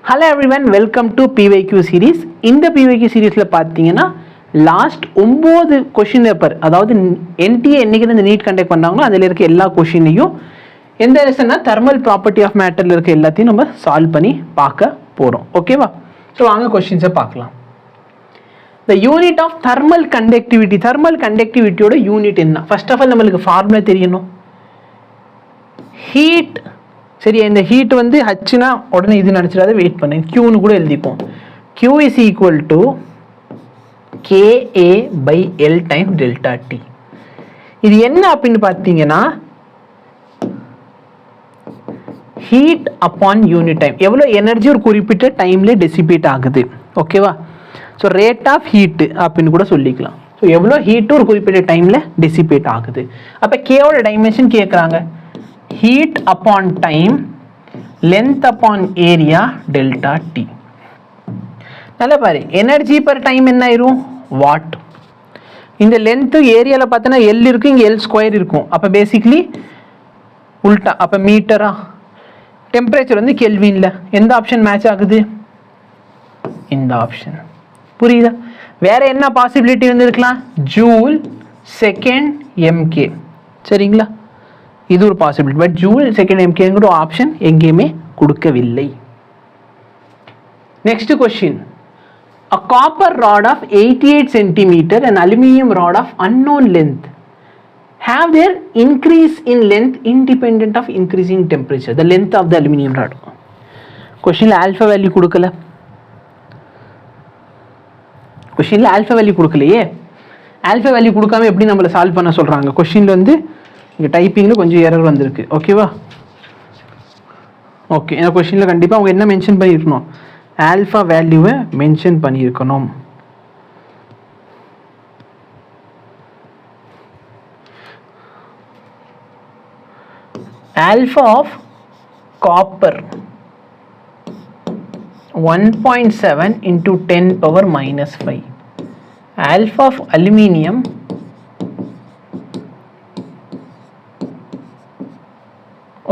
Hello everyone, welcome to PYQ series. இந்த PYQ சீரீஸில் பார்த்தீங்கன்னா லாஸ்ட் 9 கொஷின் பேப்பர், அதாவது என்டிஏ என்னைக்கு இந்த நீட் கண்டக்ட் பண்ணாங்களோ அதில் இருக்க எல்லா கொஷினையும் எந்த லெசன்னா தெர்மல் ப்ராப்பர்ட்டி ஆஃப் மேட்டரில் இருக்க எல்லாத்தையும் நம்ம சால்வ் பண்ணி பார்க்க போகிறோம். ஓகேவா? ஸோ வாங்க கொஷின்ஸை பார்க்கலாம். The unit of thermal conductivity, thermal கண்டக்டிவிட்டியோட யூனிட் என்ன? ஃபர்ஸ்ட் ஆஃப் ஆல் நம்மளுக்கு ஃபார்முலா தெரியணும். ஹீட், சரியா? இந்த ஹீட் வந்து ஹச்சுனா உடனே இது நினச்சிடாத, வெயிட் பண்ணு, கியூன்னு கூட எழுதிப்போம். Q is equal to KA by L time delta T. இது என்ன அப்படின்னு பார்த்தீங்கன்னா ஹீட் அப்பான் யூனிட் டைம், எவ்வளோ எனர்ஜி ஒரு குறிப்பிட்ட டைம்ல டெசிபேட் ஆகுது. ஓகேவா? ஸோ ரேட் ஆஃப் ஹீட் அப்படின்னு கூட சொல்லிக்கலாம். ஸோ எவ்வளோ ஹீட்டு ஒரு குறிப்பிட்ட டைம்ல டெசிபேட் ஆகுது. அப்போ கேவோட டைமென்ஷன் கேட்குறாங்க. heat upon time, length upon area delta T. நல்லா பாரு, எனர்ஜி பர் டைம் என்ன ஆயிரும்? வாட். இந்த லென்த் ஏரியாவில் பார்த்தோன்னா L இருக்கு, இங்கே L ஸ்கொயர் இருக்கும். அப்போ பேசிக்லி உல்டா, அப்போ மீட்டரா? டெம்பரேச்சர் வந்து கெல்வின்ல. எந்த ஆப்ஷன் மேட்ச் ஆகுது? இந்த ஆப்ஷன். புரியுதா? வேற என்ன பாசிபிலிட்டி வந்து இருக்கலாம்? Joule second MK. சரிங்களா? இது ஒரு பாசிபிலிட்டி. பட் ஜூல் செகண்ட் MKங்கிற ஆப்ஷன் எங்கேயுமே கொடுக்கவில்லை. Next question. A copper rod of 88 cm and aluminium rod of unknown length have their increase in length independent of increasing temperature. The length of the aluminium rod. கொஸ்டின்ல alpha value கொடுக்கல. கொஸ்டின்ல alpha value கொடுக்கலையே. Alpha value கொடுக்காம எப்படி நம்மளை solve பண்ண சொல்றாங்க? கொஸ்டின்ல வந்து இங்கே டைப்பிங்கில் கொஞ்சம் எரர் வந்திருக்கு. ஓகேவா? ஓகே, இந்த கொஸ்டினில் கண்டிப்பாக அவங்க என்ன மென்ஷன் பண்ணியிருக்கணும்? ஆல்ஃபா வேல்யூவை மென்ஷன் பண்ணியிருக்கணும். Alpha of copper 1.7 into 10 power minus 5. Alpha of aluminium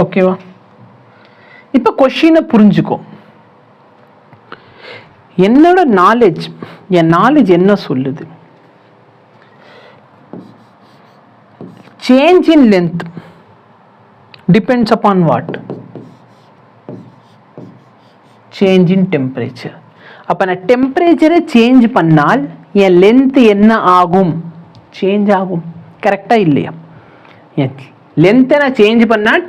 ஓகேவா? இப்போ கொஸ்டினை புரிஞ்சுக்கோ. என்னோட நாலேஜ், என் நாலேஜ் என்ன சொல்லுது? Change in length depends upon what? Change in temperature. அப்போ நான் டெம்பரேச்சரை சேஞ்ச் பண்ணால் என் லென்த் என்ன ஆகும்? சேஞ்ச் ஆகும். கரெக்டாக இல்லையா? லென்த்தை நான் சேஞ்ச் பண்ணால்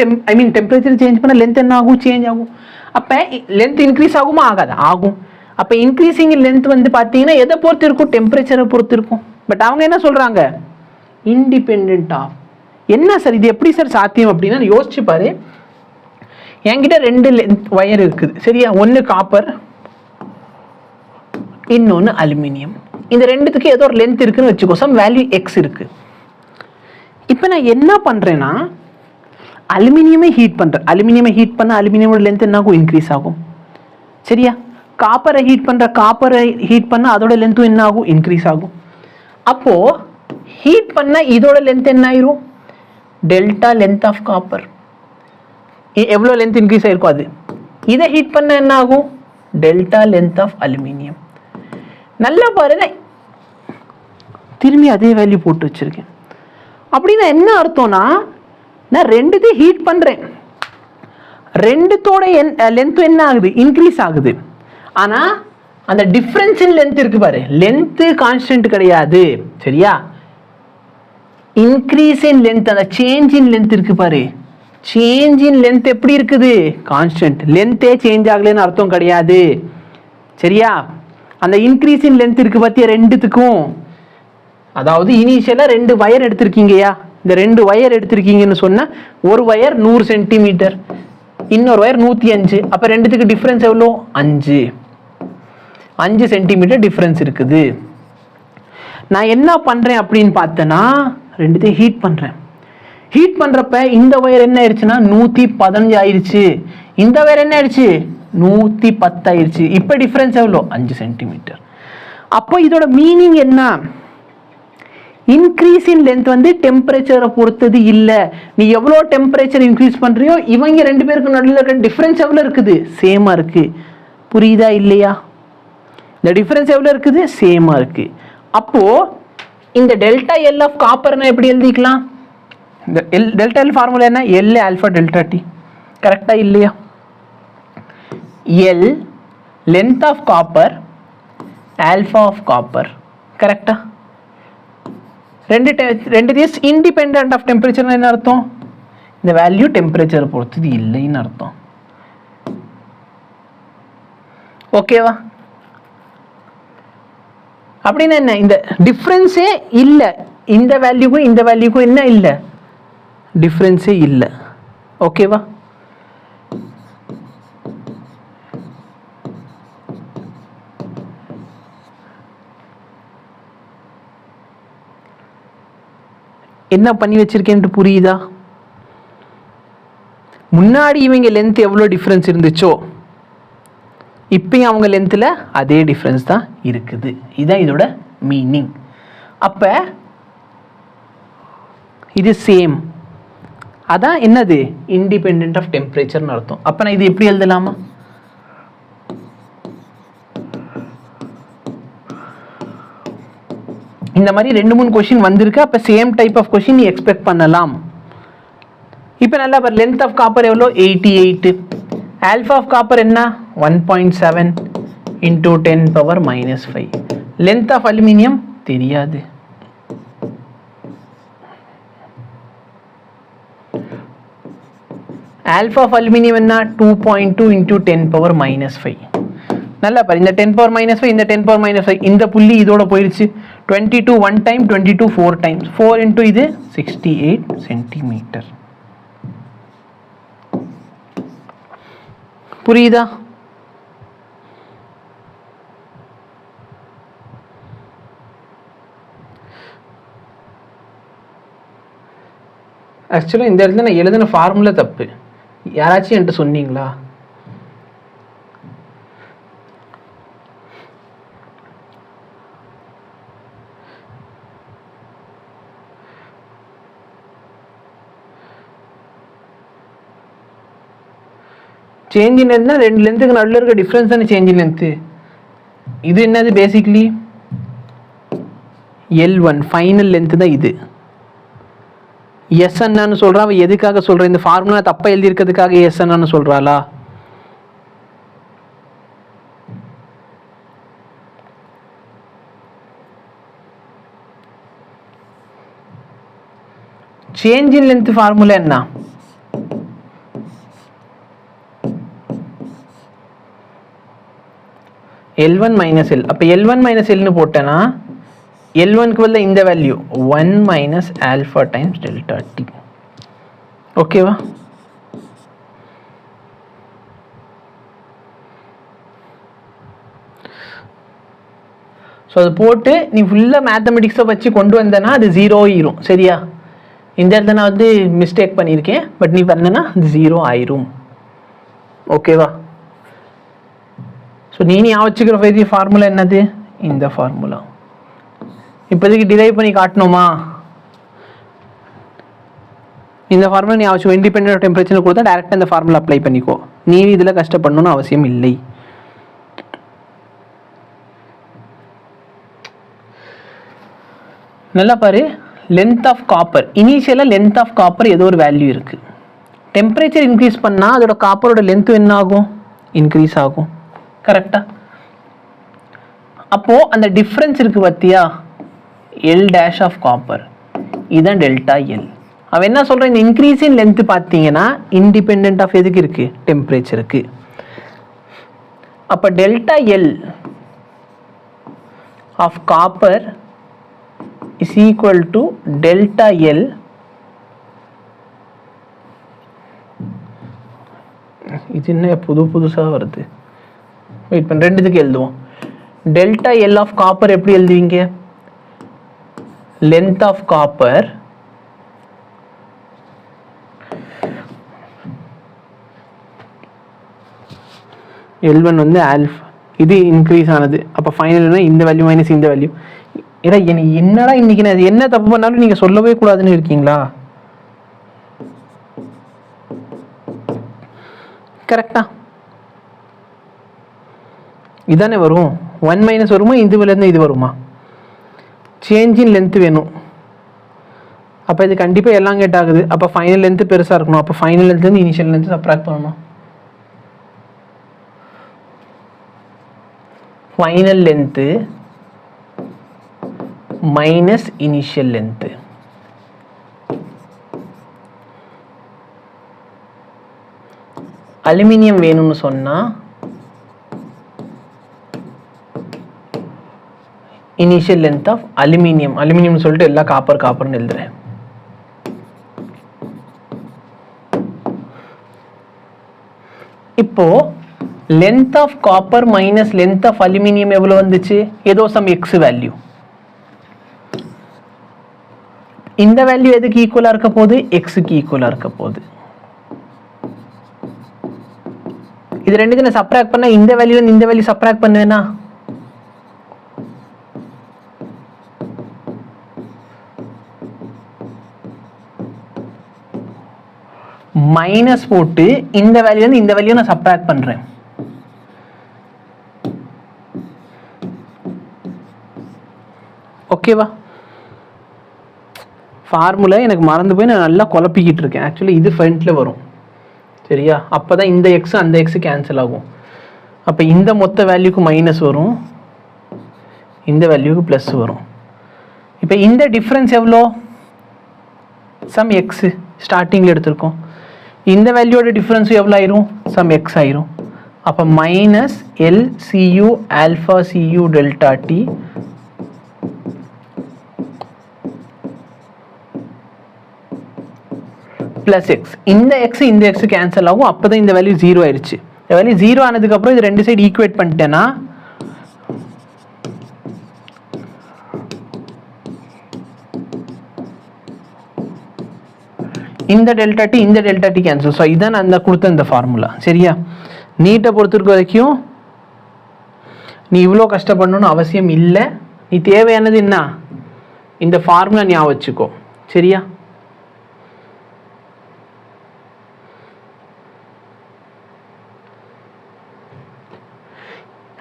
டெம்பரேச்சர் சேஞ்ச் பண்ணால் லென்த் என்ன ஆகும்? சேஞ்ச் ஆகும். அப்போ லென்த் இன்க்ரீஸ் ஆகுமா? ஆகாது, ஆகும். அப்போ இன்க்ரீசிங் லென்த் வந்து பார்த்தீங்கன்னா எதை பொறுத்து இருக்கும்? டெம்பரேச்சரை பொறுத்து இருக்கும். பட் அவங்க என்ன சொல்கிறாங்க? Independent of. என்ன சார் இது எப்படி சார் சாத்தியம் அப்படின்னா யோசிச்சு பாரு. என்கிட்ட 2 லென்த் வயர் இருக்குது, சரியா? ஒன்று காப்பர், இன்னொன்று அலுமினியம். இந்த ரெண்டுத்துக்கு ஏதோ ஒரு லென்த் இருக்குன்னு வச்சுக்கோ, சம் வேல்யூ X இருக்கு. இப்போ நான் என்ன பண்ணுறேன்னா அலுமினியமே ஹீட் பண்ணுறேன். அலுமினியமை ஹீட் பண்ண அலுமினியமோட லென்த் என்ன ஆகும்? இன்க்ரீஸ் ஆகும். சரியா? காப்பரை ஹீட் பண்ண அதோட லென்த்தும் என்ன ஆகும்? இன்க்ரீஸ் ஆகும். அப்போது ஹீட் பண்ண இதோட லென்த் என்ன ஆயிரும்? Delta length of copper. எவ்வளோ லென்த் இன்க்ரீஸ் ஆயிருக்கும் அது. இதை ஹீட் பண்ண என்ன ஆகும்? Delta length of aluminium. நல்லா பாருங்க, திரும்பி அதே வேல்யூ போட்டு வச்சிருக்கேன். அப்படின்னா என்ன அர்த்தம்னா நான் ரெண்டுத்தையும் ஹீட் பண்ணுறேன், ரெண்டுத்தோட லென்த் என்ன ஆகுது? இன்க்ரீஸ் ஆகுது. ஆனால் அந்த டிஃப்ரென்ஸ் இன் லென்த் இருக்கு பாரு, லென்த்து கான்ஸ்டன்ட் கிடையாது. சரியா? இன்க்ரீஸ் இன் லென்த், அந்த சேஞ்ச் இன் லென்த் இருக்கு பாரு, சேஞ்ச் இன் லென்த் எப்படி இருக்குது? கான்ஸ்டன்ட். லென்த்தே சேஞ்ச் ஆகலன்னு அர்த்தம் கிடையாது. சரியா? அந்த இன்க்ரீஸ் இன் லென்த் இருக்கு பார்த்தியா ரெண்டுத்துக்கும். அதாவது இனிஷியலாக 2 வயர் எடுத்திருக்கீங்கயா, இந்த 2 வயர் எடுத்திருக்கீங்கன்னு சொன்னால் ஒரு வயர் 100 சென்டிமீட்டர், இன்னொரு வயர் 105. அப்போ ரெண்டுத்துக்கு டிஃப்ரென்ஸ் எவ்வளோ? 5 சென்டிமீட்டர் டிஃப்ரென்ஸ் இருக்குது. நான் என்ன பண்ணுறேன் அப்படின்னு பார்த்தேன்னா ரெண்டுத்தையும் ஹீட் பண்ணுறேன். ஹீட் பண்ணுறப்ப இந்த வயர் என்ன ஆயிடுச்சுன்னா 115 ஆயிடுச்சு, இந்த வயர் என்ன ஆயிடுச்சு? 110 ஆயிடுச்சு. இப்போ டிஃப்ரென்ஸ் எவ்வளோ? 5 சென்டிமீட்டர். அப்போ இதோட மீனிங் என்ன? இன்க்ரீஸ் இன் லென்த் வந்து டெம்பரேச்சரை பொறுத்தது இல்லை. நீ எவ்வளோ டெம்பரேச்சர் இன்க்ரீஸ் பண்ணுறியோ இவங்க 2 பேருக்கு நடுவில் இருக்க டிஃப்ரென்ஸ் எவ்வளோ இருக்குது? சேமாக இருக்குது. புரியுதா இல்லையா? இந்த டிஃபரன்ஸ் எவ்வளோ இருக்குது? சேமாக இருக்குது. அப்போது இந்த டெல்டா எல் ஆஃப் காப்பர்னா எப்படி எழுதிக்கலாம்? இந்த டெல்டா எல் ஃபார்முலா என்ன? L alpha delta T. கரெக்டாக இல்லையா? L length of copper alpha of copper. கரெக்டா? ரெண்டு இண்டிபெண்ட் ஆஃப் டெம்பரேச்சர் என்ன அர்த்தம்? இந்த வேல்யூ டெம்பரேச்சர் பொறுத்தது இல்லைன்னு அர்த்தம். ஓகேவா? அப்படின்னா என்ன? இந்த டிஃப்ரென்ஸே இல்லை. இந்த வேல்யூக்கும் இந்த வேல்யூக்கும் என்ன இல்லை? டிஃப்ரென்ஸே இல்லை. ஓகேவா? என்ன பண்ணி வச்சிருக்கேன்ட்டு புரியுதா? முன்னாடி இவங்க லென்த் எவ்வளோ டிஃப்ரென்ஸ் இருந்துச்சோ இப்பயும் அவங்க லென்த்தில் அதே டிஃப்ரென்ஸ் தான் இருக்குது. இதுதான் இதோட மீனிங். அப்போ இது சேம். அதான் என்னது? இண்டிபெண்ட் ஆஃப் டெம்பரேச்சர்னு அர்த்தம். அப்போ நான் இது எப்படி எழுதலாமா? இந்த மாதிரி 2-3 கொஸ்டின் வந்திருக்கு. அப்போ சேம் டைப் ஆஃப் கொஸ்டின் நீ எக்ஸ்பெக்ட் பண்ணலாம். இப்போ நல்லா பாரு, லென்த் ஆஃப் காப்பர் எவ்வளோ? 88. ஆல்ஃபா ஆஃப் காப்பர் என்ன? 1.7 into 10⁻⁻5. லென்த் ஆஃப் அலுமினியம் தெரியாது. ஆல்ஃபா ஆஃப் அலுமினியம் என்ன? 2.2 into 10⁻⁻5. நல்லா பாரு, இந்த 10⁻⁻5 இந்த 10⁻⁻5 இந்த புள்ளி இதோட போயிருச்சு. 22 1 time, 22 4 times. 4 into இது 68 சென்டிமீட்டர். புரியுதா? ஆக்சுவலாக இந்த இடத்துல நான் எழுதின ஃபார்முலா தப்பு. யாராச்சும் என்கிட்ட சொன்னீங்களா? சேஞ்ச் இன் லென்த்னா ரெண்டு லென்த்துக்கு நடுவில் இருக்க டிஃப்ரென்ஸ் தானே சேஞ்ச் இன் லென்த்து. இது என்னது? பேசிக்லி L1 ஃபைனல் லென்த்து தான் இது. எஸ் என்னன்னு சொல்கிறான். அவன் எதுக்காக சொல்கிறேன்? இந்த ஃபார்முலா தப்பாக எழுதியிருக்கிறதுக்காக எஸ் என்னன்னு சொல்கிறாளா? சேஞ்ச் இன் லென்த் ஃபார்முலா என்ன? L1 minus L. அப்போ L1 minus L னு போட்டேன்னா L1க்கு பதிலா இந்த value 1 minus alpha times delta T. ஓகேவா? ஸோ அது போட்டு நீ ஃபுல்லாக மேத்தமெட்டிக்ஸை வச்சு கொண்டு வந்தேன்னா அது 0 ஆயிரும். சரியா? இந்த இடத்துல நான் வந்து மிஸ்டேக் பண்ணியிருக்கேன். பட் நீ பண்ணனா அது 0 ஆயிரும். ஓகேவா? ஸோ நீ வச்சுக்கிற பெரிய ஃபார்முலா என்னது? இந்த ஃபார்முலா. இப்போதைக்கு டிரைவ் பண்ணி காட்டணுமா? இந்த ஃபார்முலா நீ அவசியம் இண்டிபெண்டன்ட் டெம்பரேச்சர் கொடுத்தா டேரெக்டாக இந்த ஃபார்முலா அப்ளை பண்ணிக்கோ. நீ இதில் கஷ்டப்படணும்னு அவசியம் இல்லை. நல்லா பாரு, லென்த் ஆஃப் காப்பர் இனிஷியலாக லென்த் ஆஃப் காப்பர் ஏதோ ஒரு வேல்யூ இருக்குது. டெம்பரேச்சர் இன்க்ரீஸ் பண்ணால் அதோட காப்பரோட லென்த்து என்ன ஆகும்? இன்க்ரீஸ் ஆகும். கரெக்டா? அப்போது அந்த டிஃப்ரென்ஸ் இருக்குது பார்த்தியா? எல் டேஷ் ஆஃப் காப்பர், இதுதான் டெல்டா எல். அவன் என்ன சொல்கிறான்? இந்த இன்க்ரீஸ் இன் லென்த்து பார்த்தீங்கன்னா இண்டிபெண்ட் ஆஃப் எதுக்கு இருக்குது? டெம்பரேச்சருக்கு. அப்போ delta L of copper is equal to delta L இது என்ன புதுசாக வருது? வெயிட் பண்ண, ரெண்டுத்துக்கு எழுதுவோம். டெல்டா எல் ஆஃப் காப்பர் எப்படி எழுதுவீங்க? லென்த் ஆஃப் காப்பர் L1 வந்து ஆல்ஃபா, இது இன்க்ரீஸ் ஆனது. அப்போ ஃபைனல்னா இந்த வேல்யூ மைனஸ் இந்த வேல்யூ. ஏன்னா என்னடா இன்னைக்கு நான் என்ன தப்பு பண்ணாலும் நீங்கள் சொல்லவே கூடாதுன்னு இருக்கீங்களா? கரெக்டா? இதானே வரும். 1 மைனஸ் வருமா, இதுலேருந்து இது வருமா? சேஞ்ச் இன் லென்த் வேணும். அப்போ இது கண்டிப்பாக எல்லாம் கேட் ஆகுது. அப்போ ஃபைனல் லென்த்து பெருசாக இருக்கணும். அப்போ ஃபைனல் லென்த்லேருந்து இனிஷியல் லென்த்து சப்ராக்ட் பண்ணணும். Final length minus initial length. Aluminium வேணும்னு சொன்னால் initial length of aluminium. Aluminium சொல்லிட்டு எல்லாம் காப்பர்னு எழுதுறேன். இப்போ length of copper minus length of aluminium எவ்வளவு வந்துச்சு? ஏதோ சம் எக்ஸ் வேல்யூ. இந்த வேல்யூ எதுக்கு ஈக்குவலா இருக்க போகுது? எக்ஸுக்கு ஈக்குவலா இருக்க போகுது. இது ரெண்டுத்தையும் நான் சப்ராக்ட் பண்ண இந்த வேல்யூ இந்த வேல்யூ சப்ராக்ட் பண்ணுவேனா? மைனஸ் போட்டு இந்த வேல்யூ இந்த வேல்யூ நான் சப்ராக்ட் பண்றேன். ஓகேவா? ஃபார்முலா எனக்கு மறந்து போய் நான் நல்லா குழப்பிக்கிட்டு இருக்கேன். ஆக்சுவலி இது ஃப்ரண்ட்ல வரும். சரியா? அப்பதான் இந்த எக்ஸ் அந்த எக்ஸ் கேன்சல் ஆகும். அப்போ இந்த மொத்த வேல்யூக்கு மைனஸ் வரும், இந்த வேல்யூக்கு ப்ளஸ் வரும். இப்போ இந்த டிஃப்ரென்ஸ் எவ்வளோ? சம் எக்ஸ் ஸ்டார்டிங்கில் எடுத்திருக்கோம். இந்த வேல்யூவோட டிஃப்ரென்ஸ் எவ்வளோ ஆயிரும்? சம் எக்ஸ் ஆயிரும். அப்போ minus L see you alpha see you delta D plus X. இந்த எக்ஸ் கேன்சல் ஆகும். அப்போதான் இந்த வேல்யூ 0 ஆயிடுச்சு. இந்த வேல்யூ 0 ஆனதுக்கப்புறம் இது ரெண்டு சைடு ஈக்குவேட் பண்ணிட்டேன்னா இந்த டெல்டா டி கேன்சல். ஸோ இதான் நான் கொடுத்த இந்த ஃபார்முலா. சரியா? நீட்டை பொறுத்திருக்க வரைக்கும் நீ இவ்வளோ கஷ்டப்படணும்னு அவசியம் இல்லை. நீ தேவையானது என்ன? இந்த ஃபார்முலா ஞாபகம் வச்சுக்கோ. சரியா?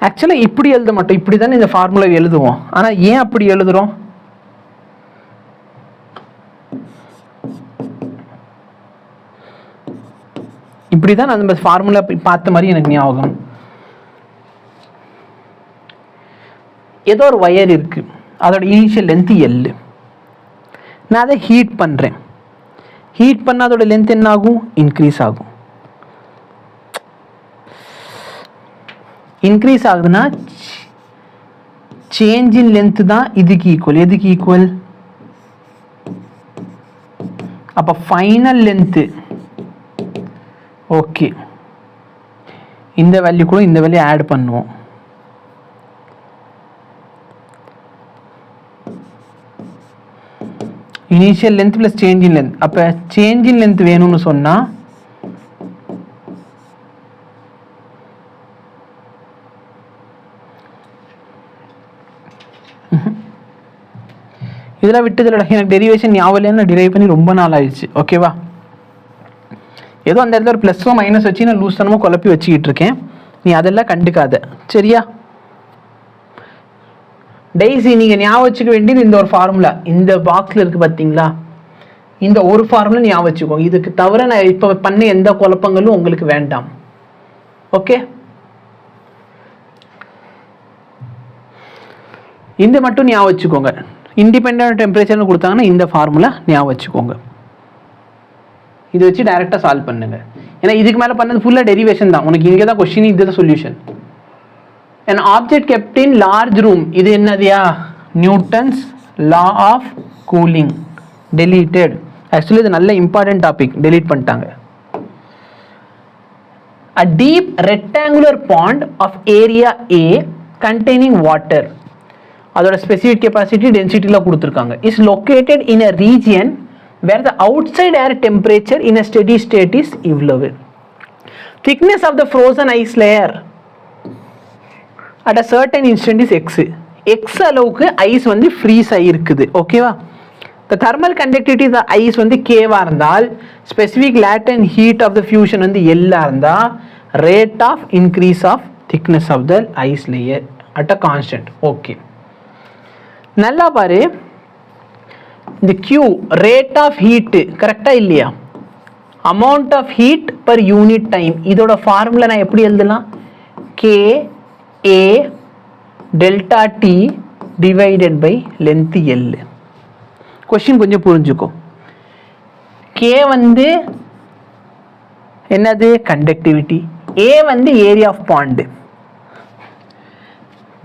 ஆக்சுவலாக இப்படி எழுத மாட்டோம், இப்படி தானே இந்த ஃபார்முலா எழுதுவோம். ஆனால் ஏன் அப்படி எழுதுறோம்? இப்படி தான் அந்த ஃபார்முலா பார்த்த மாதிரி எனக்கு ஞாபகம். ஏதோ ஒரு வயர் இருக்கு, அதோட இனிஷியல் லென்த் எல். நான் அதை ஹீட் பண்ணுறேன். ஹீட் பண்ண அதோட லென்த் என்ன ஆகும்? இன்க்ரீஸ் ஆகும். இன்க்ரீஸ் ஆகுதுன்னா சேஞ்ச் இன் லென்த் தான் இதுக்கு ஈக்குவல். எதுக்கு ஈக்குவல்? அப்போ ஃபைனல் லென்த்து ஓகே. இந்த வேல்யூ கூட இந்த வேல்யூ ஆட் பண்ணுவோம். Initial length plus change in length. அப்போ சேஞ்ச் இன் லென்த் வேணும்னு சொன்னால் இதெல்லாம் விட்டு எனக்கு டெரிவேஷன் ஞாபகம் நான் டிரைவ் பண்ணி ரொம்ப நாள் ஆயிடுச்சு. ஓகேவா? ஏதோ அந்த இடத்துல ஒரு ப்ளஸ்ஸோ மைனஸ் வச்சு நான் லூஸ்தனமோ குழப்பி வச்சுக்கிட்டு இருக்கேன். நீ அதெல்லாம் கண்டுக்காத. சரியா? டெய்ஸி நீங்கள் ஞாபகம் வச்சுக்க வேண்டியது இந்த ஒரு ஃபார்முலா. இந்த பாக்ஸில் இருக்குது பார்த்தீங்களா? இந்த ஒரு ஃபார்முலா ஞாபகம் வச்சுக்கோங்க. இதுக்கு தவிர நான் இப்போ பண்ண எந்த குழப்பங்களும் உங்களுக்கு வேண்டாம். ஓகே? இந்த மட்டும் ஞாபகம் வச்சுக்கோங்க. இண்டிபெண்டன்ட் டெம்பரேச்சர்னு கொடுத்தாங்கன்னா இந்த ஃபார்முலா ஞாபகம் வச்சுக்கோங்க. இதை வச்சு டைரெக்டாக சால்வ் பண்ணுங்க. ஏன்னா இதுக்கு மேலே பண்ணது ஃபுல்லாக டெரிவேஷன் தான். உனக்கு இங்கே தான் கொஸ்டின், இதுதான் solution. an object kept in large room. இது என்னதுயா? Newton's law of cooling. Deleted. Actually இது நல்ல இம்பார்ட்டன்ட் டாபிக், டெலீட் பண்ணிட்டாங்க. a deep rectangular pond of area A containing water. அதோட ஸ்பெசிஃபிக் கெப்பாசிட்டி டென்சிட்டியில் கொடுத்துருக்காங்க. is located in a region where the outside air temperature in a steady state is இவ்வளவு. thickness of the frozen ice layer at a certain instant is x. x அளவுக்கு ice வந்து freeze ஆகிருக்குது. ஓகேவா? the thermal conductivity of the ice வந்து கேவா இருந்தால், specific latent heat of the fusion வந்து எல்லா இருந்தால், rate of increase of thickness of the ice layer at a constant. Okay, நல்லா பாரு, இந்த Q rate of heat கரெக்டா இல்லையா, amount of heat per unit time, இதோட ஃபார்முலா நான் எப்படி எழுதலாம், K A delta T divided by length L. Question கொஞ்சம் புரிஞ்சுக்கோ. K வந்து என்னது, கண்டக்டிவிட்டி. A வந்து ஏரியா ஆஃப் பாண்ட்.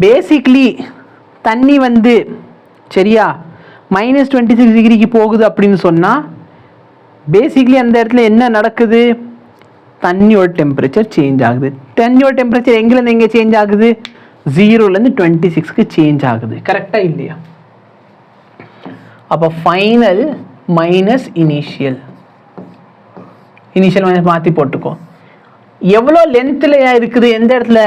பேசிக்லி தண்ணி வந்து சரியா -26 டிகிரிக்கு போகுது அப்படின்னு சொன்னால் பேசிக்லி அந்த இடத்துல என்ன நடக்குது, தண்ணியோட டெம்பரேச்சர் சேஞ்ச் ஆகுது. தண்ணியோட டெம்பரேச்சர் எங்கேருந்து எங்கே சேஞ்ச் ஆகுது, 0லேருந்து 26க்கு சேஞ்ச் ஆகுது. கரெக்டாக இல்லையா? அப்போ final minus initial, initial minus மாற்றி போட்டுக்கோ. எவ்வளோ லென்த்தில் இருக்குது, எந்த இடத்துல,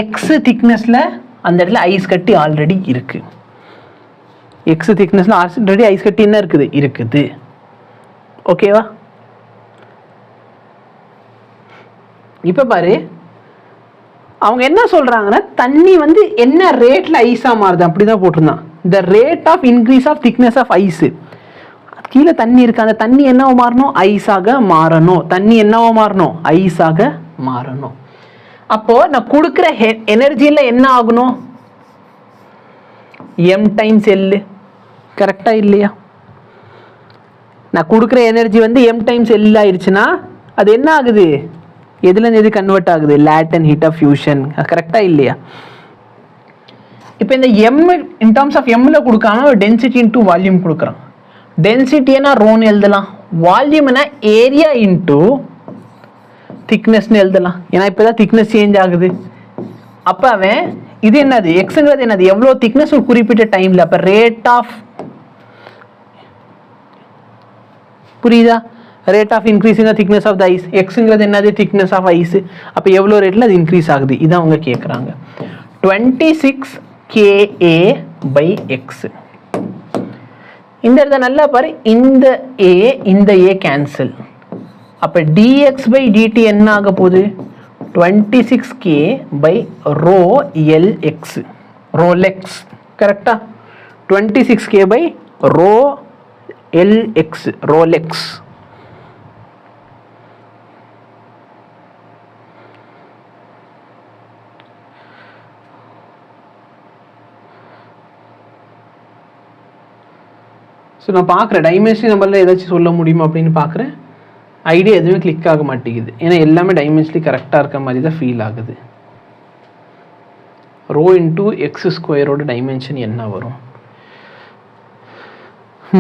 எக்ஸ் திக்னஸில் அந்த இடத்துல ஐஸ் கட்டி ஆல்ரெடி இருக்குது. எக்ஸ் திக்னஸில் ஆல்ரெடி ஐஸ் கட்டி என்ன இருக்குது, இருக்குது. ஓகேவா? இப்போ பாரு, அவங்க என்ன சொல்கிறாங்கன்னா தண்ணி வந்து என்ன ரேட்டில் ஐஸாக மாறுது அப்படி தான் போட்டிருந்தான். The rate of increase of thickness of ice, கீழே தண்ணி இருக்கு, அந்த தண்ணி என்னவோ மாறணும், ஐஸாக மாறணும். தண்ணி என்னவோ மாறணும், ஐஸாக மாறணும். அப்போ நான் கொடுக்குற எனர்ஜியில் என்ன ஆகணும், m டைம்ஸ் L. கரெக்டா இல்லையா? நான் கொடுக்குற எனர்ஜி வந்து m டைம்ஸ் L ஆயிடுச்சுன்னா அது என்ன ஆகுது, எதுலேருந்து எது கன்வெர்ட் ஆகுது, லேட்டன் ஹீட் ஆஃப் ஃபியூஷன். கரெக்டா இல்லையா? இப்போ இந்த m இன் டர்ம்ஸ் ஆஃப் mல கொடுக்காம டென்சிட்டி இன்டூ வால்யூம் கொடுக்குறான். டென்சிட்டினா ரோன்னு எழுதலாம், வால்யூம்னா ஏரியா இன்டூ திக்னஸ்னு எழுதலாம். ஏன்னா இப்போ தான் திக்னஸ் சேஞ்ச் ஆகுது. அப்போ அவன் இது என்னது, எக்ஸுங்கிறது என்னது, எவ்வளோ திக்னஸ் ஒரு குறிப்பிட்ட டைமில். அப்போ ரேட் ஆஃப், புரியுதா, rate of increasing the thickness of the ice. எக்ஸுங்கிறது என்னது, திக்னஸ் ஆஃப் ஐஸ். அப்போ எவ்வளோ ரேட்டில் அது இன்க்ரீஸ் ஆகுது, இதான் அவங்க கேட்குறாங்க. 26 KA by X. இந்த இடத்த நல்லா பாரு, இந்த A கேன்சல். அப்போ dx by dt என்ன ஆக போகுது, 26K by rho Lx, Rolex. கரெக்டா? 26K by rho Lx, Rolex. So நான் பார்க்குறேன் டைமென்ஷன் நம்பரில் ஏதாச்சும் சொல்ல முடியுமா அப்படின்னு பார்க்குறேன். ஐடியா எதுவுமே கிளிக் ஆக மாட்டேங்குது. ஏன்னா எல்லாமே டைமென்ஷனலி கரெக்டாக இருக்க மாதிரி தான் ஃபீல் ஆகுது. ரோ இன்டூ எக்ஸ் ஸ்கொயரோட டைமென்ஷன் என்ன வரும்,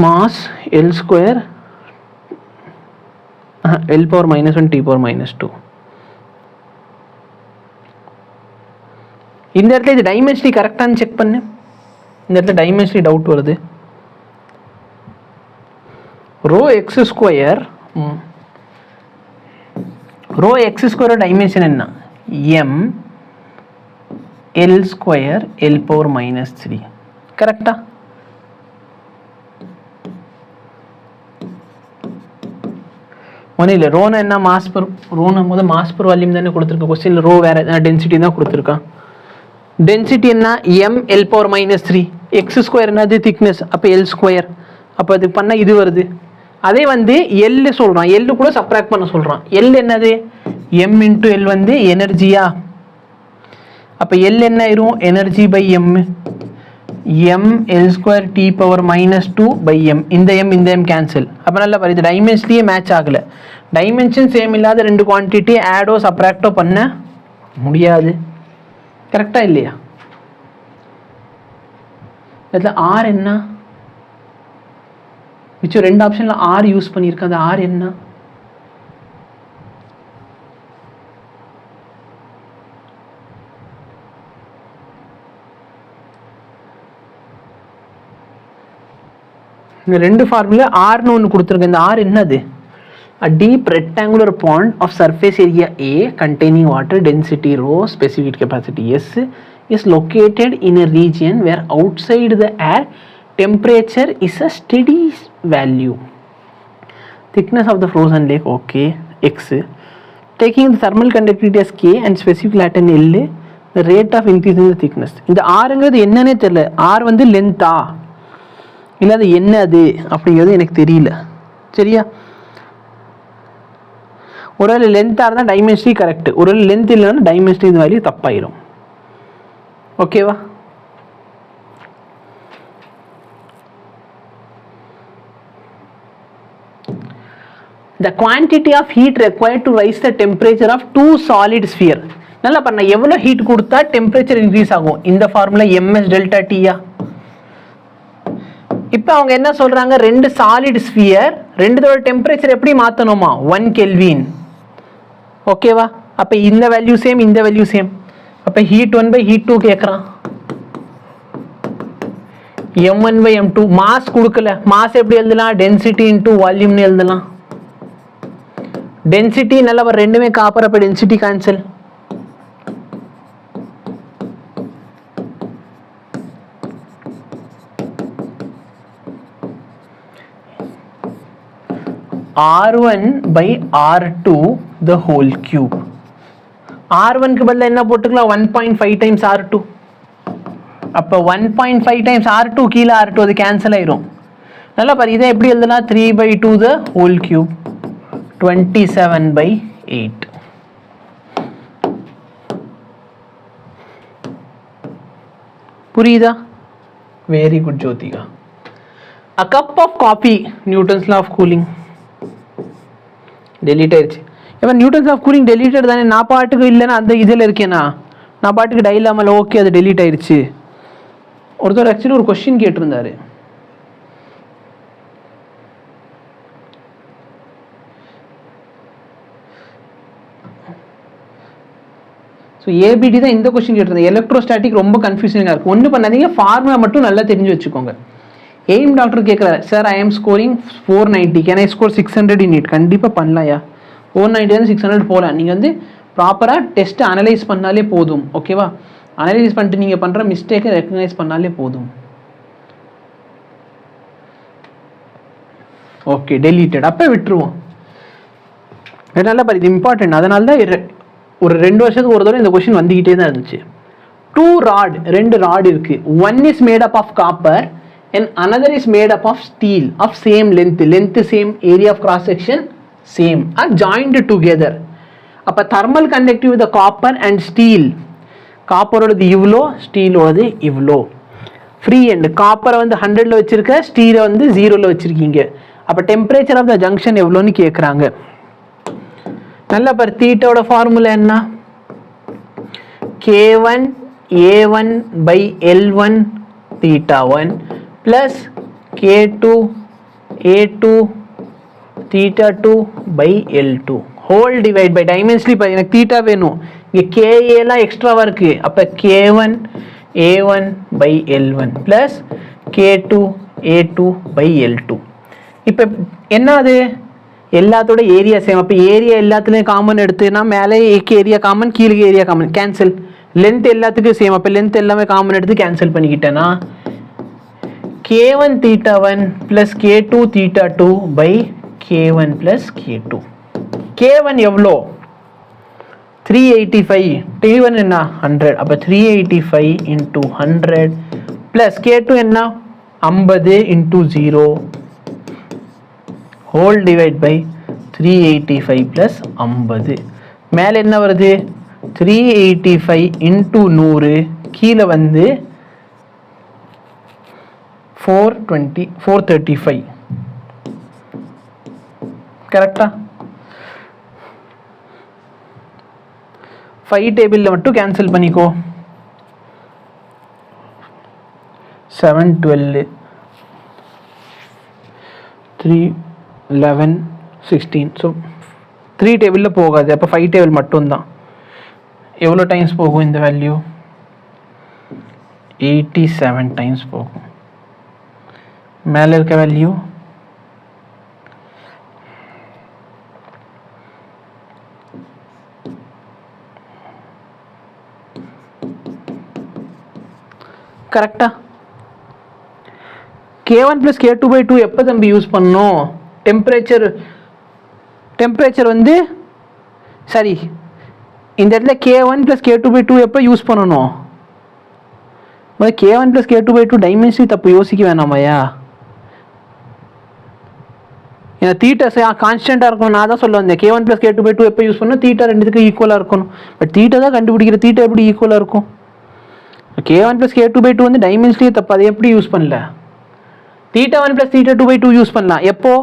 mass L square L power -1 T power -2. இந்த இடத்துல இது டைமென்ஷனலி கரெக்டானு செக் பண்ணு. இந்த இடத்துல டைமென்ஷனலி டவுட் வருது. Rho x square, rho x square dimension என்ன, m L square L power -3. கரெக்டா? ஒன்றும் இல்லை, ரோனா என்ன, மாஸ் பர், ரோனா முதல் மாஸ் பர் வால்யூம் தானே கொடுத்துருக்கோம் கொஸ்டின். ரோ வேற டென்சிட்டி தான் கொடுத்துருக்கான். டென்சிட்டி என்ன, m L power -3. X square என்னது, திக்னஸ். அப்போ L ஸ்கொயர். அப்போ அது பண்ணால் இது வருது. அதே வந்து எல் சொல்கிறான், எல்லு கூட சப்ராக்ட் பண்ண சொல்கிறான். எல் என்னது, m இன்ட்டு எல் வந்து எனர்ஜியா. அப்போ எல் என்ன ஆயிரும், energy by m, m L square T power -2 by m. இந்த m கேன்சல். அப்போ நல்லா பாரு, இது டைமென்ஷன்லேயே மேட்ச் ஆகலை. டைமென்ஷன் சேம் இல்லாத ரெண்டு குவான்டிட்டி ஆடோ சப்ராக்டோ பண்ண முடியாது. கரெக்டாக இல்லையா? இதில் ஆர் என்ன, மிச்சம் ரெண்டு ஆப்ஷனில் ஆர் யூஸ் பண்ணியிருக்கேன். அது ஆர் என்ன, இந்த ரெண்டு ஃபார்முலா ஆர்னு ஒன்று கொடுத்துருக்கேன். இந்த ஆர் என்னது, a deep rectangular pond of surface area A containing water density rho, specific capacity S is located in a region where outside the air temperature is a steady value. Thickness of the frozen lake, okay, X. Taking the thermal conductivity as K and specific latent L, the rate of increase in the thickness. இந்த ஆறுங்கிறது என்னன்னே தெரியல. R வந்து லென்த்தா இல்லை அது என்னது அப்படிங்கிறது எனக்கு தெரியல. சரியா? ஒருவேளை லென்த்தாக இருந்தால் டைமென்ஷனி கரெக்ட், ஒருவேளை லென்த் இல்லைன்னா டைமென்ஷனி இந்த வேல்யூ தப்பாயிரும். ஓகேவா? The quantity of heat required to raise the temperature of two solid sphere. நல்லா பண்ண எவ்வளோ ஹீட் கொடுத்தா டெம்பரேச்சர் இன்க்ரீஸ் ஆகும்? இந்த ஃபார்முலா ms டெல்டா டியா. இப்போ அவங்க என்ன சொல்றாங்க, ரெண்டு சாலிட் ஸ்பியர் ரெண்டுதோட டெம்பரேச்சர் எப்படி மாற்றணுமா? 1 கெல்வின். ஓகேவா? அப்போ இந்த வேல்யூ சேம், இந்த வேல்யூ சேம். அப்போ ஹீட் 1 பை ஹீட் 2 கேட்குறான். m1 by m2. மாஸ் கொடுக்கல, மாஸ் எப்படி எழுதலாம்? டென்சிட்டி இன்டூ வால்யூம்னு எழுதலாம். டென்சிட்டி நல்லா வர ரெண்டுமே காப்பர், அப்போ density cancel. R1 by R2 the whole cube. R1 க்கு பதிலா என்ன போட்டுக்கலாம்? 1.5 times R2. அப்போ 1.5 times R2 கீழே R2 அது கேன்சல் ஆயிரும். நல்லா பாரு, இதை எப்படி எழுதலாம்? 3 by 2 the whole cube, 27 by 8. புரியுதா? Very good Jyothika. A cup of coffee, Newton's law of cooling. Delete ஆயிடுச்சு. இப்போ நியூட்டன்ஸ் ஆஃப் கூலிங் டெலீட்டட் தானே. நான் பாட்டுக்கு இல்லைன்னா அந்த இதில் இருக்கேனா, நான் பாட்டுக்கு டை இல்லாமல் ஓகே அது டெலீட் ஆயிடுச்சு. ஒருத்தர் ஆக்சுவலி ஒரு கொஸ்டின் கேட்டிருந்தாரு. ஸோ ஏபிடி தான் இந்த கொஸ்டின் கேட்டிருந்தேன். எலக்ட்ரோஸ்டாட்டிக் ரொம்ப கன்ஃபியூசிங்காக இருக்கும். ஒன்றும் பண்ணாதீங்க, ஃபார்முலா மட்டும் நல்லா தெரிஞ்சு வச்சுக்கோங்க. எய்ம் டாக்டர் கேட்குறாரு, sir I am scoring 490, can I score 600 in it? கண்டிப்பாக பண்ணலாயா. 490 600 போகலாம். நீங்கள் வந்து ப்ராப்பராக டெஸ்ட்டு அனலைஸ் பண்ணாலே போதும். ஓகேவா? அனலைஸ் பண்ணிட்டு நீங்கள் பண்ணுற மிஸ்டேக்கை ரெக்கக்னைஸ் பண்ணாலே போதும். Okay, deleted. அப்போ விட்டுருவோம். நல்லா பாரு, இது இம்பார்ட்டன்ட். அதனால தான் ஒரு 2 வருஷத்துக்கு ஒரு தடவை இந்த கொஸ்டின் வந்துக்கிட்டே தான் இருந்துச்சு. 2 ராட், 2 ராட் இருக்கு. 1 is made up of copper and another is made up of steel of same length same, area of cross section same, are joined together. அப்ப thermal conductivity with the copper and steel, copper ஓடது இவ்ளோ, steel ஓடது இவ்ளோ. free end, copper வந்து 100ல வச்சிருக்க, steel வந்து 0ல வச்சிருக்கீங்க. அப்ப temperature of the junction எவ்வளோன்னு கேக்குறாங்க. நல்லா பாரு, தீட்டாவோட ஃபார்முலா என்ன? K1 A1 by L1 theta 1 plus K2 A2 theta 2 by L2 whole divide by dimensionally. எனக்கு theta வேணும், இங்கே KA எல்லாம் எக்ஸ்ட்ராவாக இருக்குது. அப்போ K1 A1 by L1 plus K2 A2 by L2. இப்போ என்ன அது? எல்லாத்தோட ஏரியா சேம். அப்போ ஏரியா எல்லாத்துலேயும் காமன் எடுத்துனா மேலே ஏரியா காமன், கீழே ஏரியா காமன், கேன்சல். லென்த் எல்லாத்துக்கும் சேம். அப்போ லென்த் எல்லாமே காமன் எடுத்து cancel பண்ணிக்கிட்டேன்னா K1 theta 1 plus K2 theta 2 by K1 plus K2. K1 எவ்வளோ? 385. T1 என்ன? 100. அப்போ 385 into 100 plus K2 என்ன? 50 into 0 whole divide by 385 plus 50. மேலே என்ன வருது? 385 into 100, கீழே வந்து 435. கரெக்டா? 5 டேபிளில் மட்டும் கேன்சல் பண்ணிக்கோ. 7 12 3 11 16. ஸோ 3 டேபிளில் போகாது. அப்போ 5 டேபிள் மட்டும்தான். எவ்வளோ டைம்ஸ் போகும் இந்த வேல்யூ? 87 டைம்ஸ் போகும். மேலே இருக்க வேல்யூ கரெக்டா? K1 plus K2 by 2 எப்போ தம்பி யூஸ் பண்ணோம்? டெம்பரேச்சர் வந்து சரி, இந்த இடத்துல k1 + k2/2 எப்போ யூஸ் பண்ணணும்? k1 + k2/2 டைமென்ஷன் தப்பு யோசிக்க வேணாமையா? ஏன்னா தீட்டா கான்ஸ்டண்ட்டாக இருக்கணும். நான் தான் சொல்ல வந்தேன் k1 + k2/2 எப்போ யூஸ் பண்ணணும்? தீட்டா ரெண்டுத்துக்கு ஈக்குவலாக இருக்கணும். பட் தீட்டா தான் கண்டுபிடிக்கிற, தீட்டா எப்படி ஈக்குவலாக இருக்கும்? k1 + k2/2 வந்து டைமென்ஷனே தப்பு, அதை எப்படி யூஸ் பண்ணல? θ1 + θ2/2 யூஸ் பண்ணலாம் எப்போ?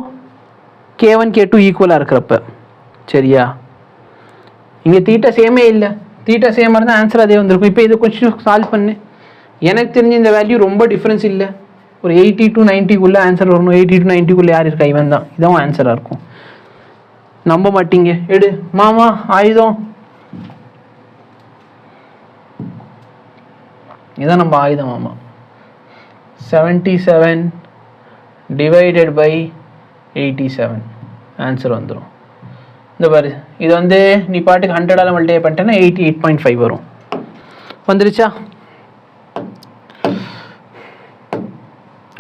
k1 k2 ஈக்குவலாக இருக்கிறப்ப. சரியா? இங்கே தீட்டா சேமே இல்லை, தீட்டா சேமாக இருந்தால் ஆன்சர் அதே வந்திருக்கும். இப்போ இதை கொஞ்சம் சால்வ் பண்ணு. எனக்கு தெரிஞ்ச இந்த வேல்யூ ரொம்ப டிஃப்ரென்ஸ் இல்லை, ஒரு 80 to 90க்குள்ளே ஆன்சர் வரணும். 80 to 90க்குள்ளே யார் இருக்கா? இவன் தான். இதான் ஆன்சராக இருக்கும். நம்ப மாட்டீங்க, எடு மாமா ஆயுதம். இதான் நம்ம ஆயுதம் மாமா. 77 divided by 87 ஆன்சர் வந்துடும். இந்த பாரு, இது வந்து நீ பாட்டுக்கு 100ஆல் மல்டிப்ளை பண்ணிட்டேன்னா 88.5 வரும். வந்துருச்சா?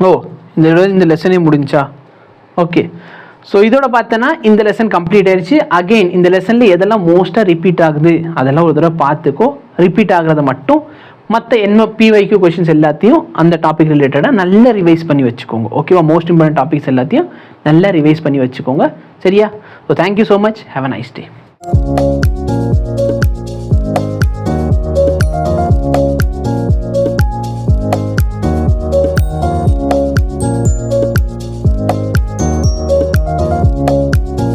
ஓ, இந்த லெசனே முடிஞ்சா? ஓகே. ஸோ இதோட பார்த்தோன்னா இந்த லெசன் கம்ப்ளீட் ஆயிடுச்சு. அகெயின் இந்த லெசனில் எதெல்லாம் மோஸ்ட்டாக ரிப்பீட் ஆகுது அதெல்லாம் ஒரு தடவை பார்த்துக்கோ. ரிப்பீட் ஆகிறத மட்டும் மற்ற PYQ கொஷின்ஸ் எல்லாத்தையும் அந்த டாபிக் ரிலேட்டடாக நல்லா ரிவைஸ் பண்ணி வச்சுக்கோங்க. ஓகேவா? மோஸ்ட் இம்பார்ட்டன்ட் டாபிக்ஸ் எல்லாத்தையும் நல்லா ரிவைஸ் பண்ணி வச்சுக்கோங்க. சரியா? So thank you so much. Have a nice day.